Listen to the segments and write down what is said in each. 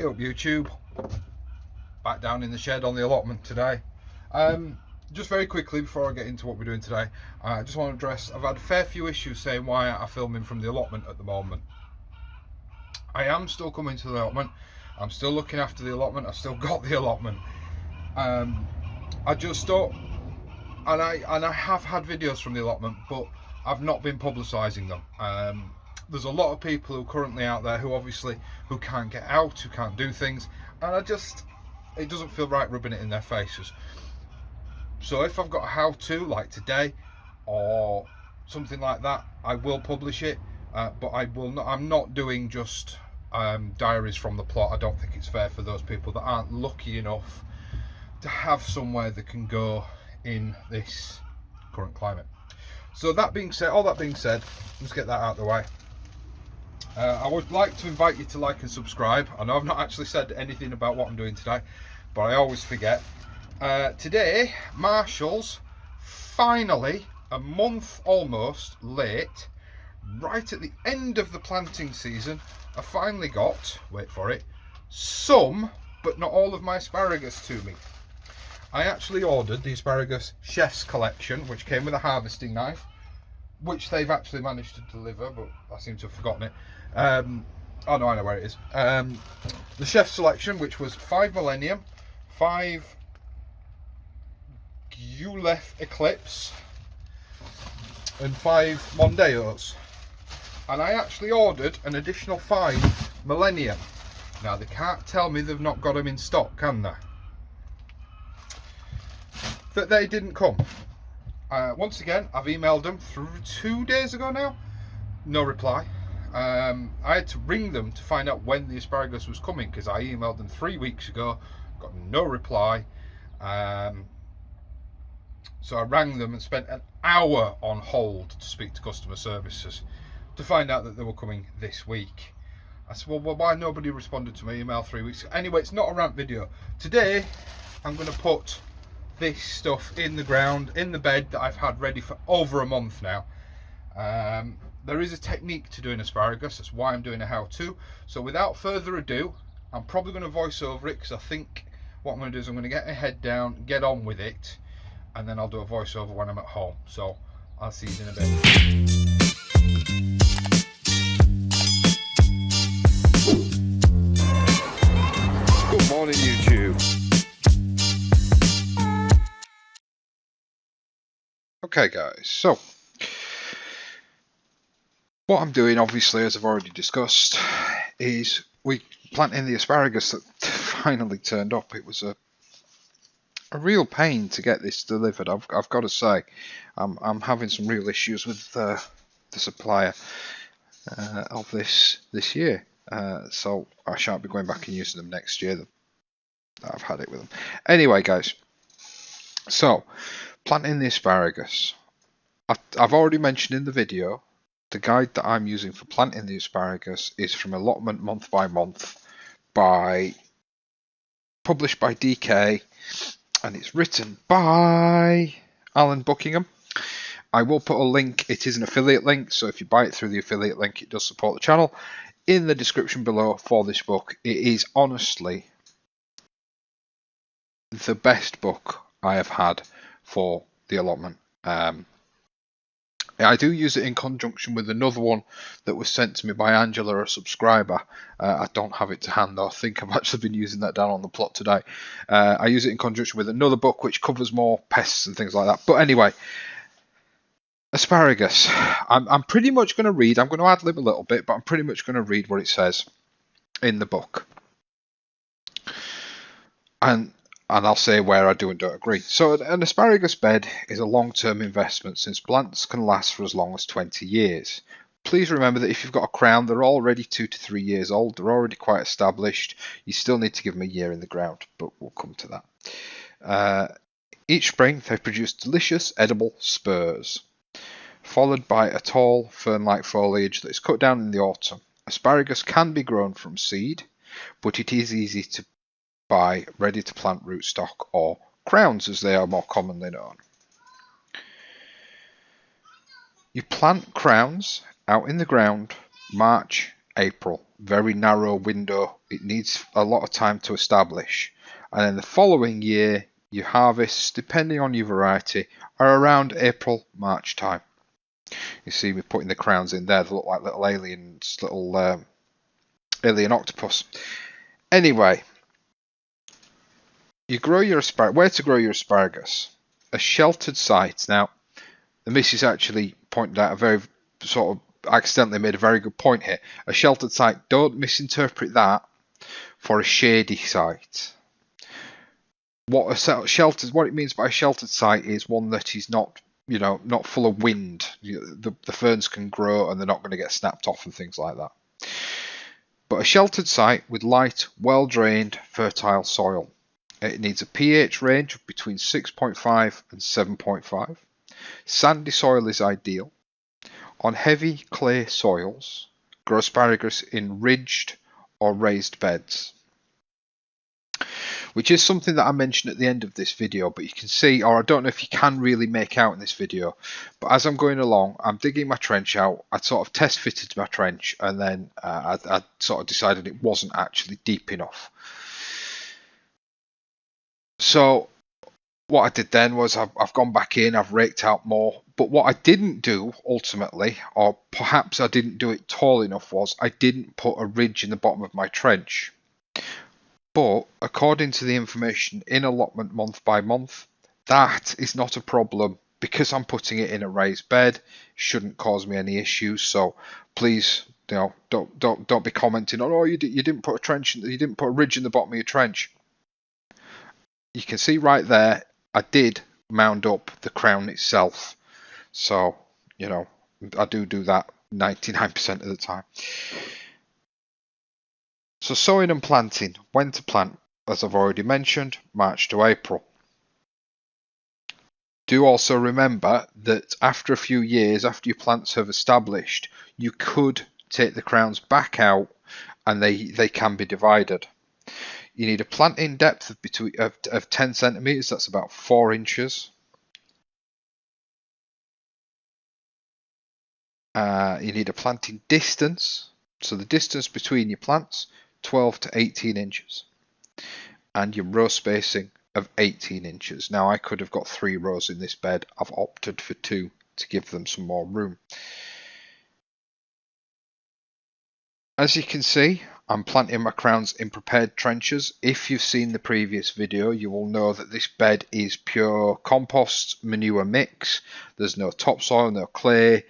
up YouTube? Back down in the shed on the allotment today. Just very quickly before I get into what we're doing today, I just want to address, I've had a fair few issues saying why I'm filming from the allotment at the moment. I am still coming to the allotment, I'm still looking after the allotment, I've still got the allotment. I just don't, and I have had videos from the allotment, but I've not been publicising them. There's a lot of people who are currently out there who can't get out, who can't do things, and it doesn't feel right rubbing it in their faces. So if I've got a how-to like today or something like that, I will publish it, but I'm not doing just diaries from the plot. I don't think it's fair for those people that aren't lucky enough to have somewhere they can go in this current climate. So all that being said, let's get that out of the way. I would like to invite you to like and subscribe. I know I've not actually said anything about what I'm doing today, but I always forget. Today, Marshall's finally, a month almost late, right at the end of the planting season, I finally got, wait for it, some, but not all of my asparagus to me. I actually ordered the Asparagus Chef's Collection, which came with a harvesting knife, which they've actually managed to deliver, but I seem to have forgotten it. Oh no, I know where it is. The Chef's Selection, which was 5 Millennium, 5 Ulef Eclipse, and 5 Mondeos. And I actually ordered an additional 5 Millennium. Now, they can't tell me they've not got them in stock, can they? That they didn't come. Once again, I've emailed them through 2 days ago now. No reply. I had to ring them to find out when the asparagus was coming, because I emailed them 3 weeks ago, got no reply. So I rang them and spent an hour on hold to speak to customer services to find out that they were coming this week. I said, well, why nobody responded to my email 3 weeks ago? Anyway, it's not a rant video. Today, I'm going to put this stuff in the ground, in the bed that I've had ready for over a month now. There is a technique to doing asparagus, that's why I'm doing a how-to. So without further ado, I'm probably going to voice over it, because I think what I'm going to do is I'm going to get my head down, get on with it, and then I'll do a voiceover when I'm at home. So I'll see you in a bit. Good morning, YouTube. Okay guys, so what I'm doing, obviously, as I've already discussed, is we planting the asparagus that finally turned up. It was a real pain to get this delivered. I've got to say, I'm having some real issues with the supplier of this year. So I shan't be going back and using them next year. I've had it with them. Anyway, guys, so planting the asparagus. I've already mentioned in the video, the guide that I'm using for planting the asparagus is from Allotment Month by Month, published by DK, and it's written by Alan Buckingham. I will put a link. It is an affiliate link, so if you buy it through the affiliate link, it does support the channel, in the description below for this book. It is honestly the best book I have had for the allotment. I do use it in conjunction with another one that was sent to me by Angela, a subscriber. I don't have it to hand, though. I think I've actually been using that down on the plot today. I use it in conjunction with another book which covers more pests and things like that. But anyway, asparagus. I'm pretty much going to read. I'm going to ad-lib a little bit, but I'm pretty much going to read what it says in the book. And I'll say where I do and don't agree. So an asparagus bed is a long-term investment, since plants can last for as long as 20 years. Please remember that if you've got a crown, they're already 2 to 3 years old. They're already quite established. You still need to give them a year in the ground, but we'll come to that. Each spring, they produce delicious edible spurs, followed by a tall fern-like foliage that is cut down in the autumn. Asparagus can be grown from seed, but it is easy to buy ready to plant rootstock, or crowns as they are more commonly known. You plant crowns out in the ground March, April very narrow window. It needs a lot of time to establish. And then the following year, your harvests, depending on your variety, are around April, March time. You see me putting the crowns in there. They look like little aliens, little alien octopus. Anyway, you grow your asparagus. Where to grow your asparagus? A sheltered site. Now, the missus actually pointed out a very sort of accidentally made a very good point here. A sheltered site. Don't misinterpret that for a shady site. What it means by a sheltered site is one that is not, not full of wind. The ferns can grow and they're not going to get snapped off and things like that. But a sheltered site with light, well-drained, fertile soil. It needs a pH range of between 6.5 and 7.5. Sandy soil is ideal. On heavy clay soils, grow asparagus in ridged or raised beds, which is something that I mentioned at the end of this video, but you can see, or I don't know if you can really make out in this video, but as I'm going along, I'm digging my trench out. I sort of test fitted my trench, and then I sort of decided it wasn't actually deep enough. So what I did then was I've gone back in, I've raked out more, but what I didn't do ultimately, or perhaps I didn't do it tall enough, was I didn't put a ridge in the bottom of my trench. But according to the information in allotment month by month, that is not a problem because I'm putting it in a raised bed. It shouldn't cause me any issues. So please, don't be commenting on, oh, you didn't put a trench, you didn't put a ridge in the bottom of your trench. You can see right there, I did mound up the crown itself. So, I do that 99% of the time. So sowing and planting. When to plant, as I've already mentioned, March to April. Do also remember that after a few years, after your plants have established, you could take the crowns back out and they can be divided. You need a planting depth of 10 centimetres, that's about 4 inches. You need a planting distance, so the distance between your plants, 12 to 18 inches. And your row spacing of 18 inches. Now I could have got 3 rows in this bed. I've opted for 2 to give them some more room. As you can see, I'm planting my crowns in prepared trenches. If you've seen the previous video, you will know that this bed is pure compost manure mix. There's no topsoil, no clay.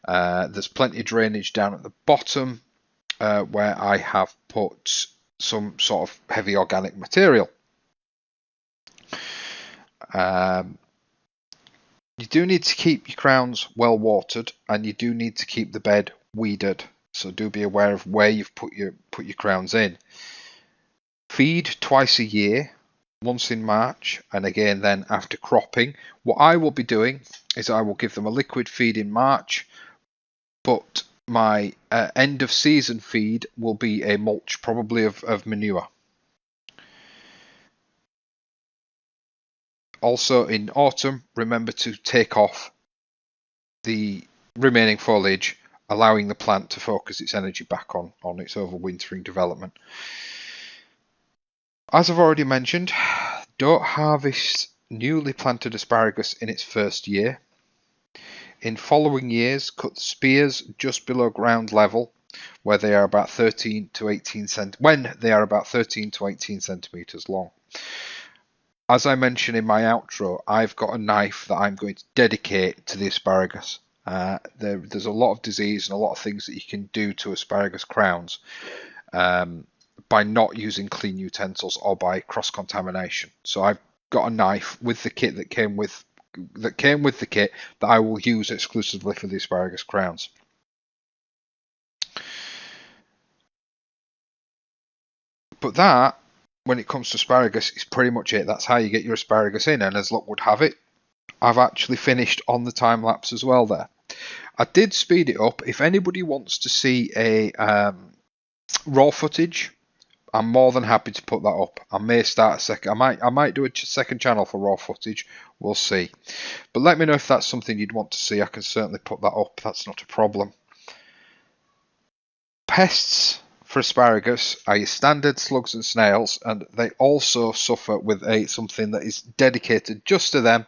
There's plenty of drainage down at the bottom where I have put some sort of heavy organic material. You do need to keep your crowns well watered, and you do need to keep the bed weeded. So do be aware of where you've put your crowns in. Feed twice a year, once in March and again then after cropping. What I will be doing is I will give them a liquid feed in March, but my end of season feed will be a mulch, probably of manure. Also in autumn, remember to take off the remaining foliage, allowing the plant to focus its energy back on its overwintering development. As I've already mentioned, don't harvest newly planted asparagus in its first year. In following years, cut the spears just below ground level, where they are about 13 to 18 centimeters long. As I mentioned in my outro, I've got a knife that I'm going to dedicate to the asparagus. There's a lot of disease and a lot of things that you can do to asparagus crowns by not using clean utensils or by cross-contamination. So I've got a knife with the kit that came with the kit that I will use exclusively for the asparagus crowns. But that, when it comes to asparagus, is pretty much it. That's how you get your asparagus in, and as luck would have it, I've actually finished on the time lapse as well there. I did speed it up. If anybody wants to see a raw footage, I'm more than happy to put that up. I may start a second. I might do a second channel for raw footage. We'll see. But let me know if that's something you'd want to see. I can certainly put that up. That's not a problem. Pests for asparagus are your standard slugs and snails, and they also suffer with something that is dedicated just to them,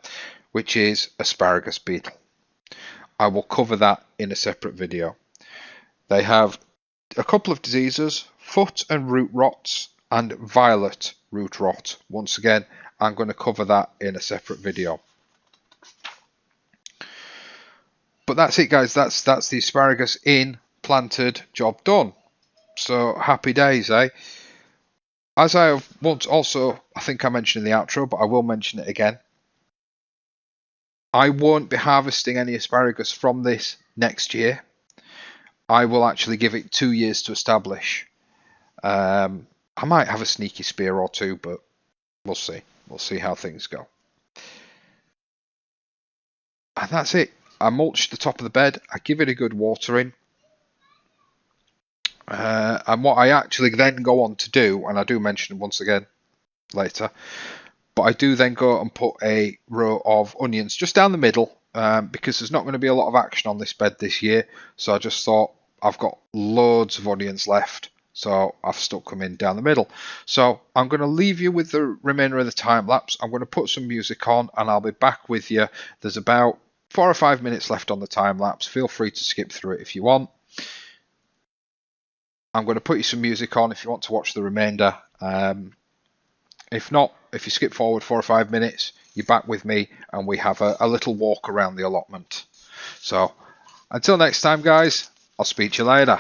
which is asparagus beetle. I will cover that in a separate video. They have a couple of diseases, foot and root rots and violet root rot. Once again, I'm going to cover that in a separate video. But that's it, guys. That's the asparagus in, planted, job done. So happy days, eh? As I have once also, I think I mentioned in the outro, but I will mention it again. I won't be harvesting any asparagus from this next year. I will actually give it 2 years to establish. I might have a sneaky spear or two, but we'll see. We'll see how things go. And that's it. I mulch the top of the bed. I give it a good watering. And what I actually then go on to do, and I do mention it once again later, but I do then go and put a row of onions just down the middle, because there's not going to be a lot of action on this bed this year. So I just thought, I've got loads of onions left, so I've stuck them in down the middle. So I'm going to leave you with the remainder of the time lapse. I'm going to put some music on and I'll be back with you. There's about 4 or 5 minutes left on the time lapse. Feel free to skip through it if you want. I'm going to put you some music on if you want to watch the remainder. If not, if you skip forward 4 or 5 minutes, you're back with me and we have a little walk around the allotment. So until next time, guys, I'll speak to you later.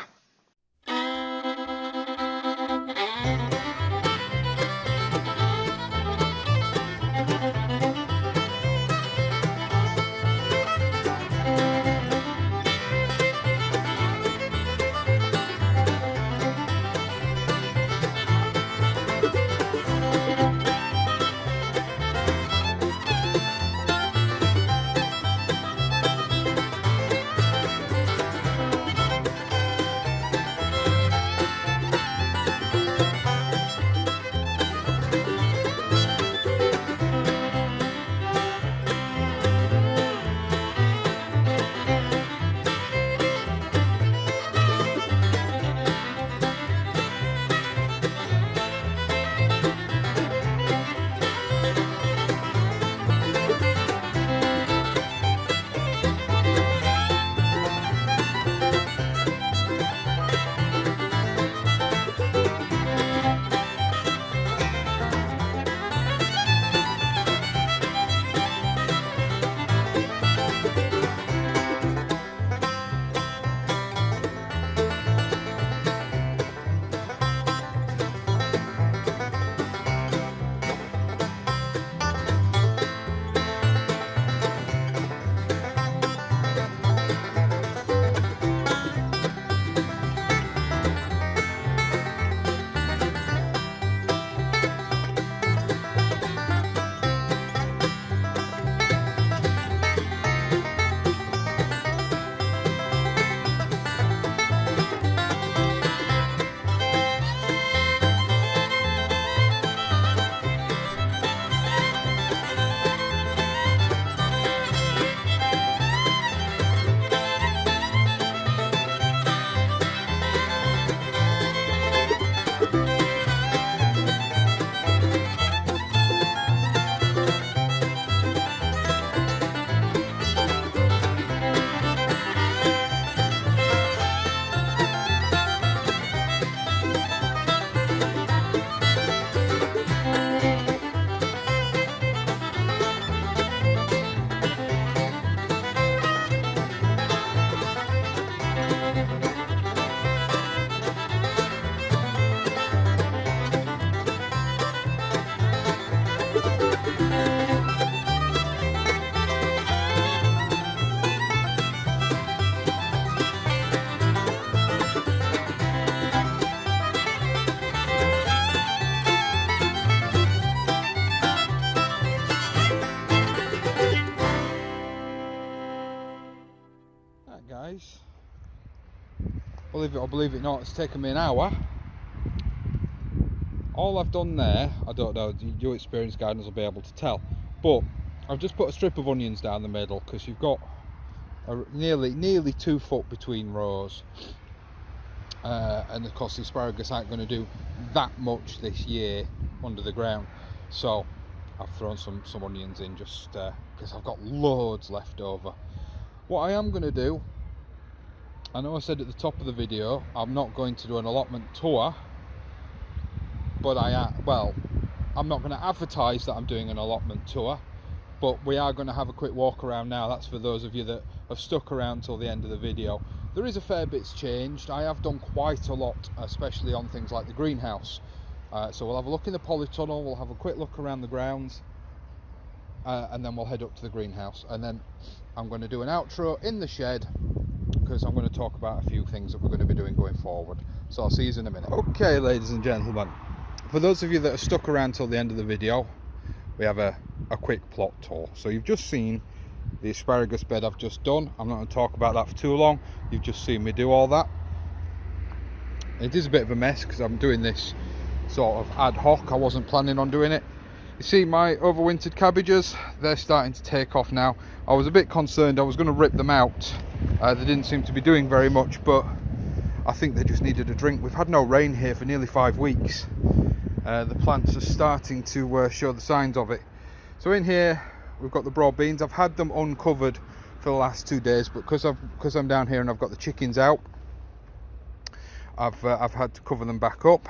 Guys, believe it or believe it not, it's taken me an hour. All I've done there, I don't know, your experienced gardeners will be able to tell, but I've just put a strip of onions down the middle because you've got nearly 2 foot between rows. and of course the asparagus aren't going to do that much this year under the ground, so I've thrown some onions in just because I've got loads left over. What I am going to do, I know I said at the top of the video I'm not going to do an allotment tour, but I'm not going to advertise that I'm doing an allotment tour, but we are going to have a quick walk around now. That's for those of you that have stuck around till the end of the video. There is a fair bit's changed. I have done quite a lot, especially on things like the greenhouse. So we'll have a look in the polytunnel, we'll have a quick look around the grounds, and then we'll head up to the greenhouse. And then I'm going to do an outro in the shed, because I'm going to talk about a few things that we're going to be doing going forward. So I'll see you in a minute. Okay, ladies and gentlemen, for those of you that are stuck around till the end of the video, we have a quick plot tour. So you've just seen the asparagus bed I've just done. I'm not going to talk about that for too long. You've just seen me do all that. It is a bit of a mess because I'm doing this sort of ad hoc. I wasn't planning on doing it. You see my overwintered cabbages, they're starting to take off now. I was a bit concerned I was going to rip them out. They didn't seem to be doing very much, but I think they just needed a drink. We've had no rain here for nearly 5 weeks. The plants are starting to show the signs of it. So in here we've got the broad beans. I've had them uncovered for the last 2 days, but because I'm down here and I've got the chickens out, I've had to cover them back up.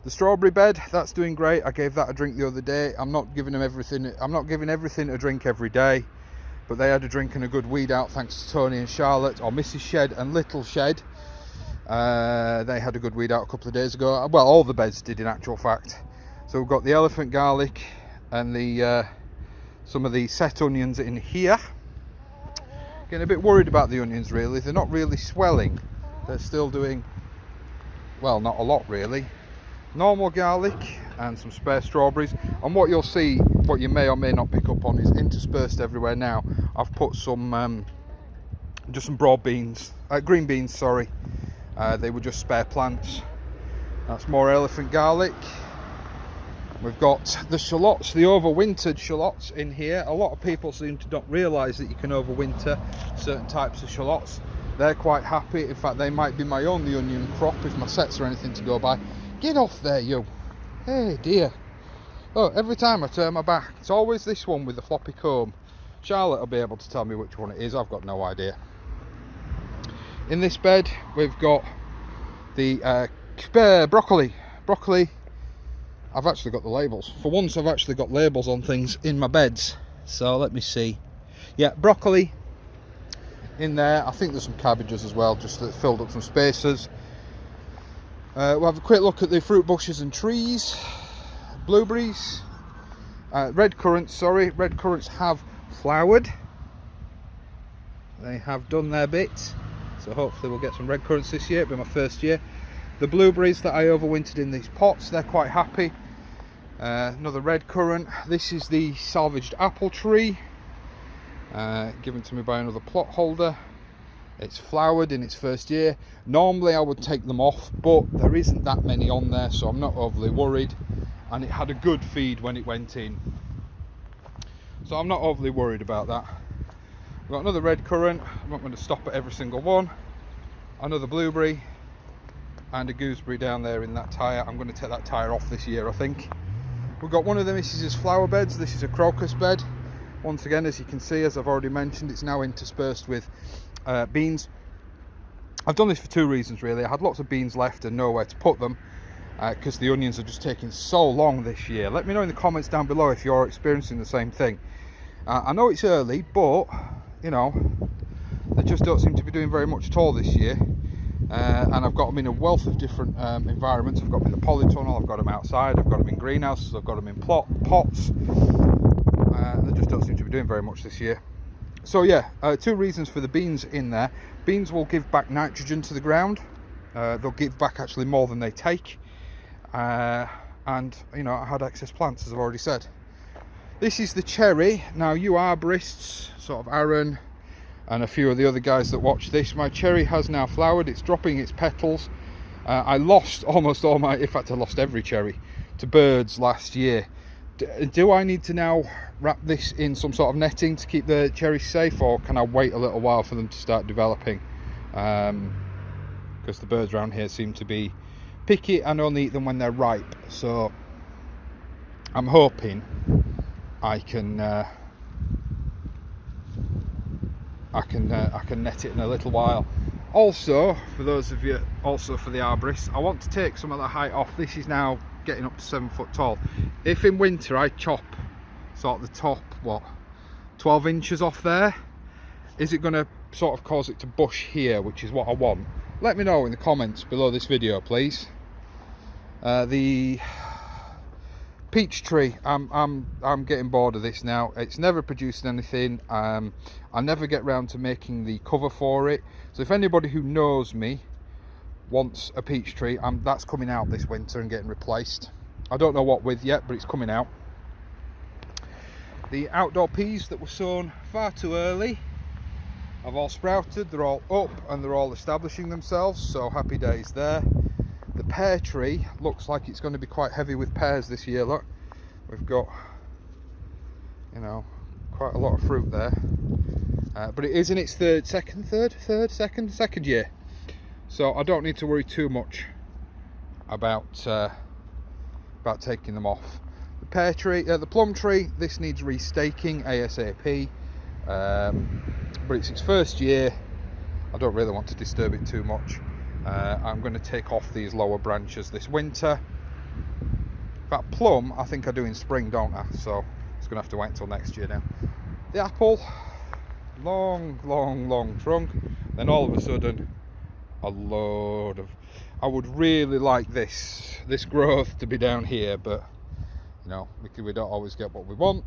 The strawberry bed, that's doing great. I gave that a drink the other day. I'm not giving everything a drink every day, but they had a drink and a good weed out thanks to Tony and Charlotte, or Mrs. Shed and Little Shed. They had a good weed out a couple of days ago. Well, all the beds did in actual fact. So we've got the elephant garlic and the some of the set onions in here. Getting a bit worried about the onions really. They're not really swelling. They're still doing, well, not a lot really. Normal garlic and some spare strawberries. And what you'll see, what you may or may not pick up on, is interspersed everywhere now, I've put some just some broad beans, green beans, sorry. They were just spare plants. That's more elephant garlic. We've got the shallots, the overwintered shallots in here. A lot of people seem to not realise that you can overwinter certain types of shallots. They're quite happy. In fact, they might be my only onion crop if my sets are anything to go by. Get off there, you. Hey dear. Oh, every time I turn my back, it's always this one with the floppy comb. Charlotte will be able to tell me which one it is. I've got no idea. In this bed we've got the broccoli. I've actually got the labels. For once I've actually got labels on things in my beds. So let me see. Yeah, broccoli in there. I think there's some cabbages as well, just that filled up some spaces. We'll have a quick look at the fruit bushes and trees. Blueberries, red currants, sorry. Red currants have flowered. They have done their bit. So hopefully we'll get some red currants this year. It'll be my first year. The blueberries that I overwintered in these pots, they're quite happy. Another red currant. This is the salvaged apple tree, given to me by another plot holder. It's flowered in its first year. Normally I would take them off, but there isn't that many on there, so I'm not overly worried. And it had a good feed when it went in, so I'm not overly worried about that. We've got another red currant. I'm not going to stop at every single one. Another blueberry and a gooseberry down there in that tyre. I'm going to take that tyre off this year, I think. We've got one of the Mrs. flower beds. This is a crocus bed. Once again, as you can see, as I've already mentioned, it's now interspersed with beans. I've done this for two reasons really. I had lots of beans left and nowhere to put them, because the onions are just taking so long this year. Let me know in the comments down below if you're experiencing the same thing. I know it's early, but you know, they just don't seem to be doing very much at all this year. And I've got them in a wealth of different environments. I've got them in the polytunnel, I've got them outside, I've got them in greenhouses, I've got them in pots. They just don't seem to be doing very much this year. So yeah, two reasons for the beans in there. Beans will give back nitrogen to the ground. They'll give back actually more than they take. And you know, I had excess plants, as I've already said. This is the cherry. Now, you arborists, sort of Aaron and a few of the other guys that watch this, my cherry has now flowered. It's dropping its petals. I lost almost all my, in fact I lost every cherry to birds last year. Do I need to now wrap this in some sort of netting to keep the cherries safe, or can I wait a little while for them to start developing? because the birds around here seem to be picky and only eat them when they're ripe. So I'm hoping I can net it in a little while. Also, for those of you, also for the arborists, I want to take some of the height off. This is now getting up to 7 foot tall. If in winter I chop sort of the top, what, 12 inches off there, is it going to sort of cause it to bush here, which is what I want? Let me know in the comments below this video, please. The peach tree, I'm getting bored of this now. It's never producing anything. I never get round to making the cover for it. So if anybody who knows me wants a peach tree, that's coming out this winter and getting replaced. I don't know what with yet, but it's coming out. The outdoor peas that were sown far too early have all sprouted. They're all up and they're all establishing themselves, so happy days there. The pear tree looks like it's going to be quite heavy with pears this year. Look, we've got, you know, quite a lot of fruit there, but it is in its second year, so I don't need to worry too much about taking them off. The pear tree, the plum tree, this needs restaking ASAP, but it's its first year. I don't really want to disturb it too much. I'm going to take off these lower branches this winter. That plum I think I do in spring, don't I? So it's going to have to wait until next year now. The apple, long trunk, then all of a sudden a load of, I would really like this growth to be down here, but you know, we don't always get what we want.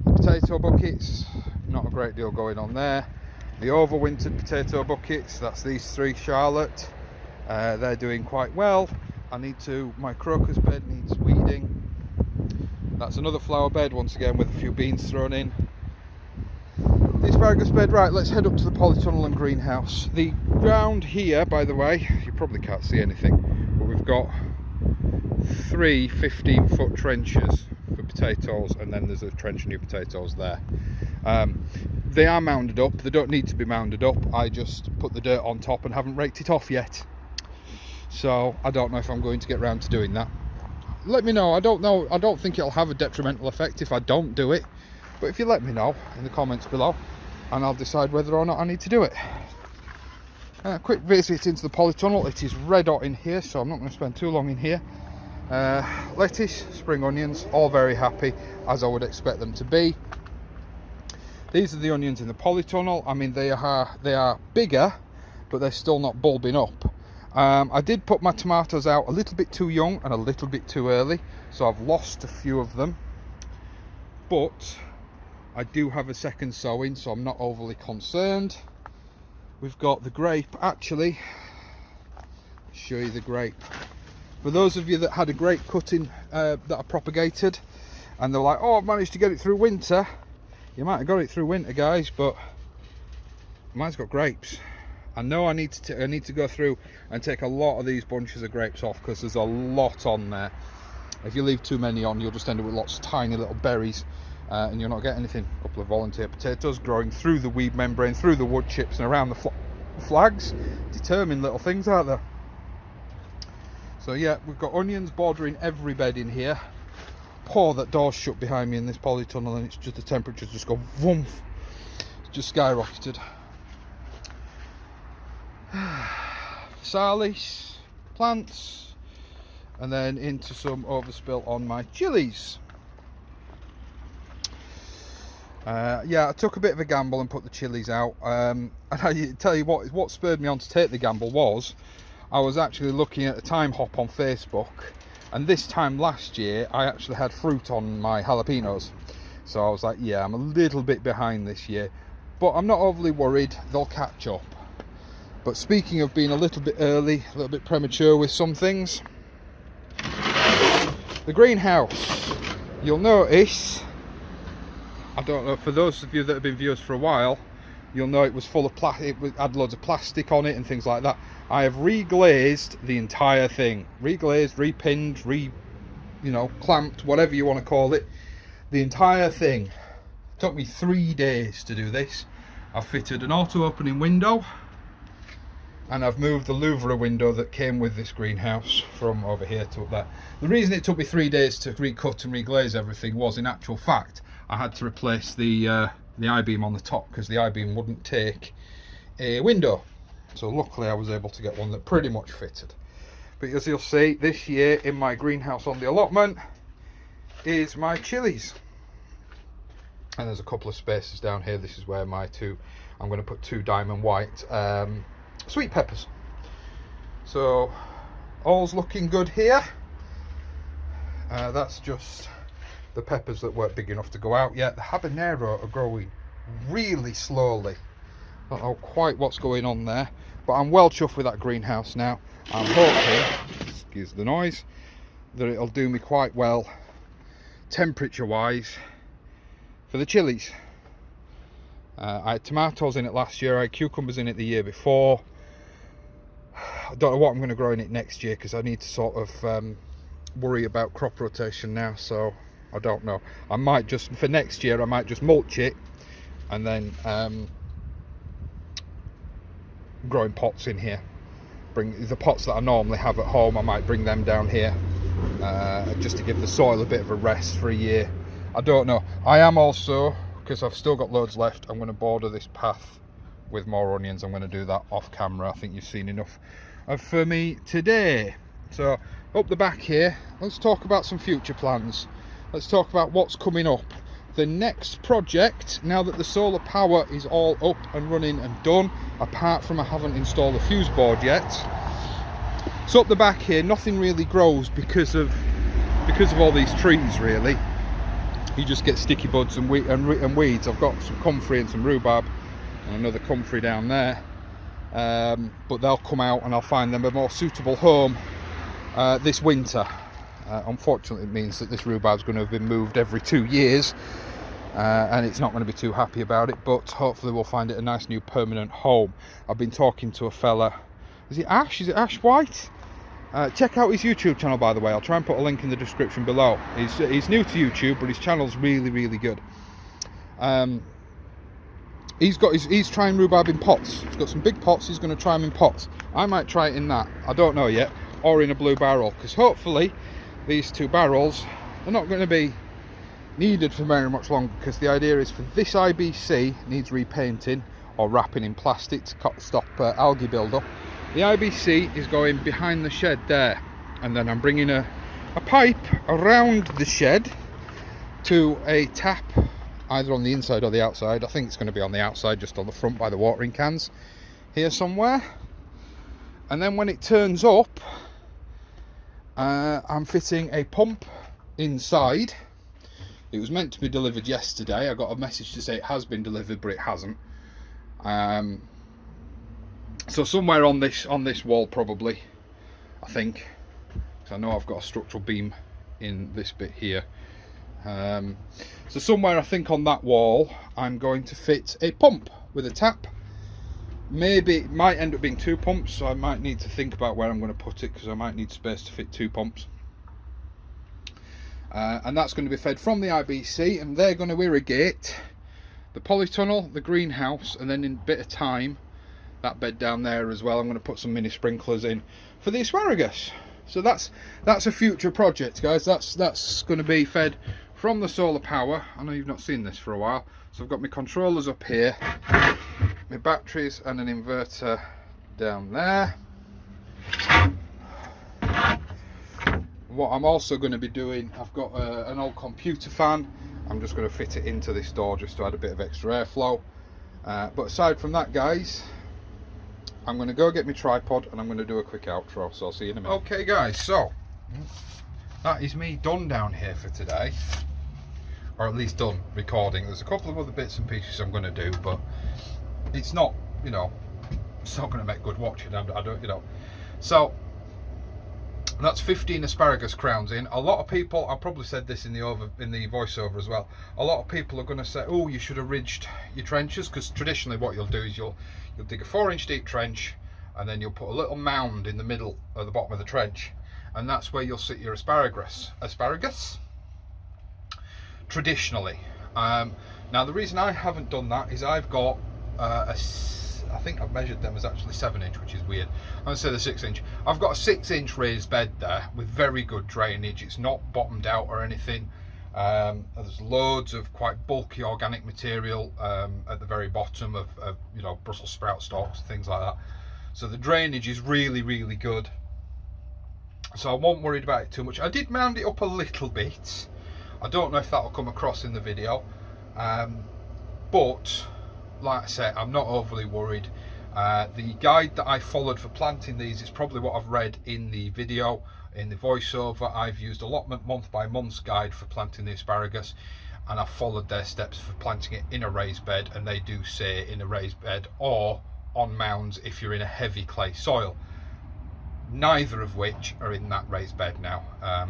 The potato buckets, not a great deal going on there. The overwintered potato buckets, that's these three, Charlotte, they're doing quite well. My crocus bed needs weeding. That's another flower bed, once again with a few beans thrown in. The asparagus bed, right, let's head up to the polytunnel and greenhouse. The ground here, by the way, you probably can't see anything, but we've got 3 15-foot trenches for potatoes, and then there's a trench of new potatoes there. They are mounded up. They don't need to be mounded up. I just put the dirt on top and haven't raked it off yet, so I don't know if I'm going to get round to doing that. Let me know. I don't think it'll have a detrimental effect if I don't do it, but if you let me know in the comments below, and I'll decide whether or not I need to do it. Quick visit into the polytunnel. It is red hot in here, so I'm not going to spend too long in here. Lettuce, spring onions, all very happy, as I would expect them to be. These are the onions in the polytunnel. I mean, they are bigger, but they're still not bulbing up. I did put my tomatoes out a little bit too young and a little bit too early, so I've lost a few of them. But I do have a second sowing, so I'm not overly concerned. We've got the grape. Actually, I'll show you the grape. For those of you that had a grape cutting that I propagated, and they're like, oh, I've managed to get it through winter. You might have got it through winter, guys, but mine's got grapes. I know I need to go through and take a lot of these bunches of grapes off, because there's a lot on there. If you leave too many on, you'll just end up with lots of tiny little berries, and you'll not get anything. A couple of volunteer potatoes growing through the weed membrane, through the wood chips and around the flags. Determined little things, aren't there? So yeah, we've got onions bordering every bed in here. Oh, that door's shut behind me in this polytunnel, and it's just, the temperature's just gone woof. It's just skyrocketed. Physalis, plants, and then into some overspill on my chilies. Yeah, I took a bit of a gamble and put the chilies out, and I tell you what spurred me on to take the gamble was I was actually looking at a time hop on Facebook, and this time last year I actually had fruit on my jalapenos, so I was like, yeah, I'm a little bit behind this year, but I'm not overly worried, they'll catch up. But speaking of being a little bit early, a little bit premature with some things, the greenhouse, you'll notice, I don't know, for those of you that have been viewers for a while, you'll know it was full of plastic, it had loads of plastic on it and things like that. I have reglazed the entire thing, reglazed, repinned, clamped, whatever you want to call it. The entire thing took me 3 days to do this. I've fitted an auto opening window, and I've moved the louvre window that came with this greenhouse from over here to up there. The reason it took me 3 days to recut and reglaze everything was, in actual fact, I had to replace the I-beam on the top because the I-beam wouldn't take a window. So luckily I was able to get one that pretty much fitted. But as you'll see, this year in my greenhouse on the allotment is my chilies. And there's a couple of spaces down here. This is where I'm going to put 2 diamond white sweet peppers. So all's looking good here. That's just the peppers that weren't big enough to go out yet. The habanero are growing really slowly. I don't know quite what's going on there, but I'm well chuffed with that greenhouse now. I'm hoping, excuse the noise, that it'll do me quite well temperature wise for the chilies. I had tomatoes in it last year, I had cucumbers in it the year before. I don't know what I'm going to grow in it next year because I need to sort of worry about crop rotation now, so I don't know. I might just, for next year, I might just mulch it and then grow in pots in here. Bring the pots that I normally have at home, I might bring them down here just to give the soil a bit of a rest for a year. I don't know. I am also, because I've still got loads left, I'm going to border this path with more onions. I'm going to do that off camera. I think you've seen enough for me today. So up the back here, let's talk about some future plans. Let's talk about what's coming up. The next project, now that the solar power is all up and running and done, apart from I haven't installed a fuse board yet. So up the back here, nothing really grows because of all these trees really. You just get sticky buds and weeds. I've got some comfrey and some rhubarb and another comfrey down there, but they'll come out and I'll find them a more suitable home this winter. Unfortunately, it means that this rhubarb's going to have been moved every 2 years, and it's not going to be too happy about it, but hopefully we'll find it a nice new permanent home. I've been talking to a fella, is it Ash White? Check out his YouTube channel, by the way. I'll try and put a link in the description below. He's new to YouTube, but his channel's really good. He's trying rhubarb in pots. He's got some big pots. He's going to try them in pots. I might try it in that, I don't know yet, or in a blue barrel, because hopefully these 2 barrels are not going to be needed for very much longer, because the idea is for this IBC needs repainting or wrapping in plastic to stop algae build-up. The IBC is going behind the shed there, and then I'm bringing a pipe around the shed to a tap either on the inside or the outside. I think it's going to be on the outside, just on the front by the watering cans here somewhere. And then when it turns up, I'm fitting a pump inside. It was meant to be delivered yesterday. I got a message to say it has been delivered, but it hasn't. So somewhere on this wall probably, I think, because I know I've got a structural beam in this bit here. So somewhere I think on that wall I'm going to fit a pump with a tap. Maybe it might end up being 2 pumps, so I might need to think about where I'm going to put it, because I might need space to fit 2 pumps. And that's going to be fed from the IBC, and they're going to irrigate the polytunnel, the greenhouse, and then in a bit of time that bed down there as well. I'm going to put some mini sprinklers in for the asparagus. So that's a future project, guys. That's going to be fed from the solar power. I know you've not seen this for a while. So I've got my controllers up here, my batteries and an inverter down there. What I'm also going to be doing, I've got an old computer fan. I'm just going to fit it into this door just to add a bit of extra airflow. But aside from that, guys, I'm going to go get my tripod and I'm going to do a quick outro, so I'll see you in a minute. Okay guys, so that is me done down here for today, or at least done recording. There's a couple of other bits and pieces I'm going to do, but it's not, you know, it's not going to make good watching. I don't, you know. So that's 15 asparagus crowns in. A lot of people, I probably said this in the voiceover as well, a lot of people are going to say, oh, you should have ridged your trenches, because traditionally what you'll do is you'll dig a 4-inch deep trench, and then you'll put a little mound in the middle of the bottom of the trench, and that's where you'll sit your asparagus traditionally. Now the reason I haven't done that is I've got I think I've measured them as actually 7-inch, which is weird. I'm going to say the 6-inch. I've got a 6-inch raised bed there with very good drainage. It's not bottomed out or anything. There's loads of quite bulky organic material at the very bottom of you know, Brussels sprout stalks, things like that. So the drainage is really, really good. So I wasn't worried about it too much. I did mound it up a little bit. I don't know if that will come across in the video, but like I say, I'm not overly worried. The guide that I followed for planting these is probably what I've read in the video, in the voiceover. I've used allotment month by month's guide for planting the asparagus, and I've followed their steps for planting it in a raised bed, and they do say in a raised bed or on mounds if you're in a heavy clay soil. Neither of which are in that raised bed now.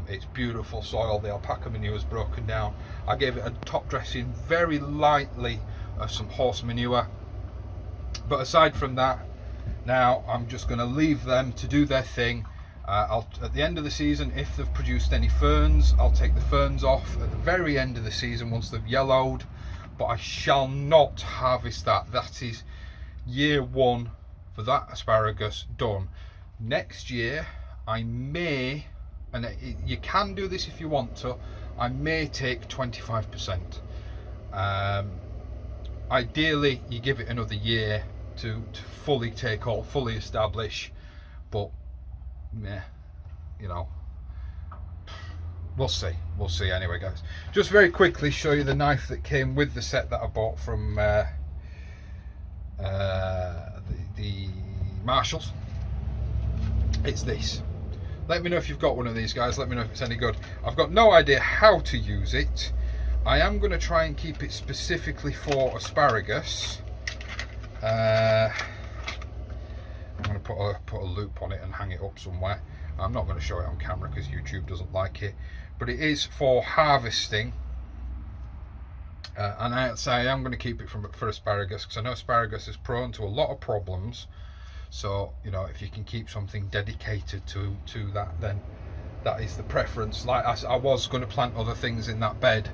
It's beautiful soil. The alpaca manure is broken down. I gave it a top dressing very lightly of some horse manure, but aside from that, now I'm just going to leave them to do their thing. At the end of the season, if they've produced any ferns, I'll take the ferns off at the very end of the season once they've yellowed, but I shall not harvest that. That is year one for that asparagus done. Next year I may, and you can do this if you want to, I may take 25%. Ideally you give it another year to fully take hold, fully establish, but yeah, you know, we'll see anyway, guys. Just very quickly show you the knife that came with the set that I bought from the Marshalls. It's this. Let me know if you've got one of these, guys. Let me know if it's any good. I've got no idea how to use it. I am going to try and keep it specifically for asparagus. I'm going to put a loop on it and hang it up somewhere. I'm not going to show it on camera because YouTube doesn't like it, but it is for harvesting. And I am going to keep it for asparagus, because I know asparagus is prone to a lot of problems. So, you know, if you can keep something dedicated to that, then that is the preference. Like I was going to plant other things in that bed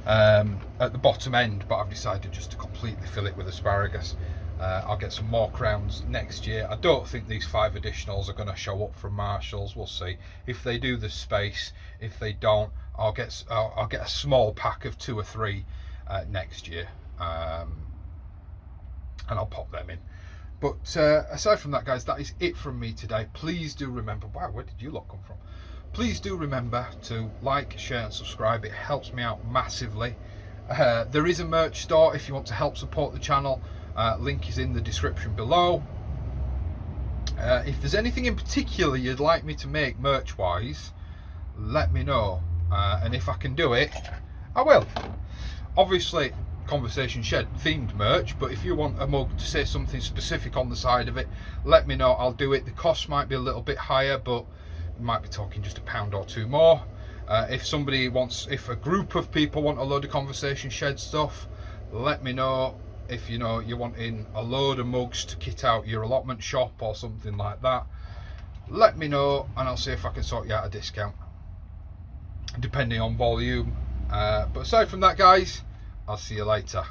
at the bottom end, but I've decided just to completely fill it with asparagus. I'll get some more crowns next year. I don't think these 5 additionals are going to show up from Marshalls. We'll see. If they do, the space. If they don't, I'll get a small pack of 2 or 3 next year, and I'll pop them in. But aside from that, guys, that is it from me today. Please do remember, wow, where did you lot come from? Please do remember to like, share and subscribe. It helps me out massively. There is a merch store if you want to help support the channel. Link is in the description below. If there's anything in particular you'd like me to make merch wise, let me know, and if I can do it, I will. Obviously Conversation Shed themed merch, but if you want a mug to say something specific on the side of it, let me know. I'll do it. The cost might be a little bit higher, but we might be talking just £1 or 2 more. If a group of people want a load of Conversation Shed stuff, let me know. If you know you're wanting a load of mugs to kit out your allotment shop or something like that, let me know and I'll see if I can sort you out a discount depending on volume. But aside from that, guys, I'll see you later.